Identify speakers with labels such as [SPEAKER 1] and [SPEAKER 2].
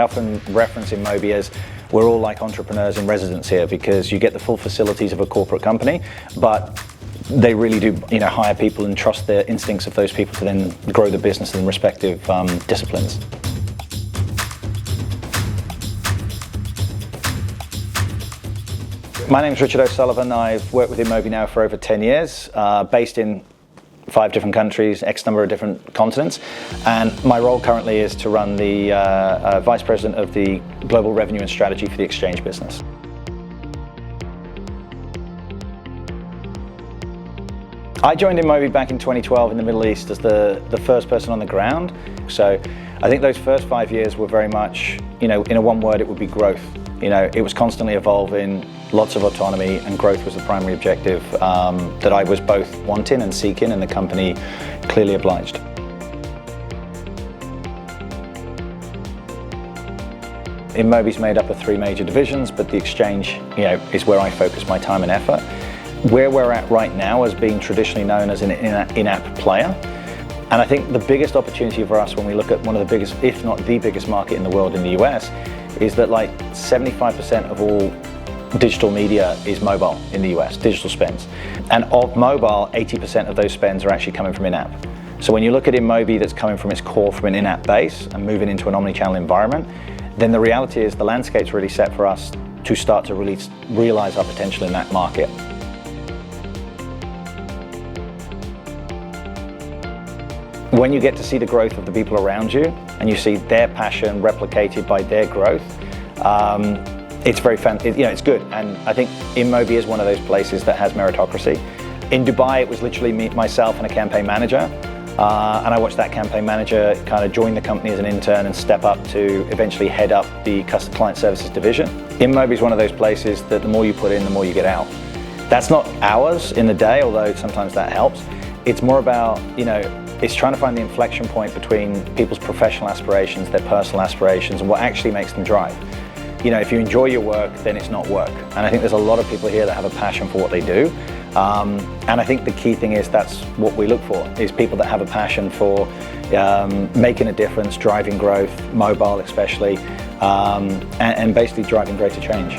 [SPEAKER 1] often reference InMobi as we're all like entrepreneurs in residence here, because you get the full facilities of a corporate company, but they really do, hire people and trust the instincts of those people to then grow the business in respective disciplines. My name is Richard O'Sullivan. I've worked with InMobi now for over 10 years, based in 5 different countries, X number of different continents, and my role currently is to run the Vice President of the Global Revenue and Strategy for the exchange business. I joined InMobi back in 2012 in the Middle East as the first person on the ground. So I think those first 5 years were very much, in a one word, it would be growth. It was constantly evolving, lots of autonomy, and growth was the primary objective that I was both wanting and seeking, and the company clearly obliged. InMobi's made up of 3 major divisions, but the exchange, is where I focus my time and effort. Where we're at right now as being traditionally known as an in-app player. And I think the biggest opportunity for us when we look at one of the biggest, if not the biggest market in the world in the US, is that like 75% of all digital media is mobile in the US, digital spends. And of mobile, 80% of those spends are actually coming from in-app. So when you look at InMobi that's coming from its core from an in-app base and moving into an omni-channel environment, then the reality is the landscape's really set for us to start to really realize our potential in that market. When you get to see the growth of the people around you and you see their passion replicated by their growth, it's very fun. It's good. And I think InMobi is one of those places that has meritocracy. In Dubai, it was literally myself and a campaign manager. And I watched that campaign manager kind of join the company as an intern and step up to eventually head up the client services division. InMobi is one of those places that the more you put in, the more you get out. That's not hours in the day, although sometimes that helps. It's more about, it's trying to find the inflection point between people's professional aspirations, their personal aspirations, and what actually makes them drive. If you enjoy your work, then it's not work. And I think there's a lot of people here that have a passion for what they do. And I think the key thing is that's what we look for, is people that have a passion for making a difference, driving growth, mobile especially, and basically driving greater change.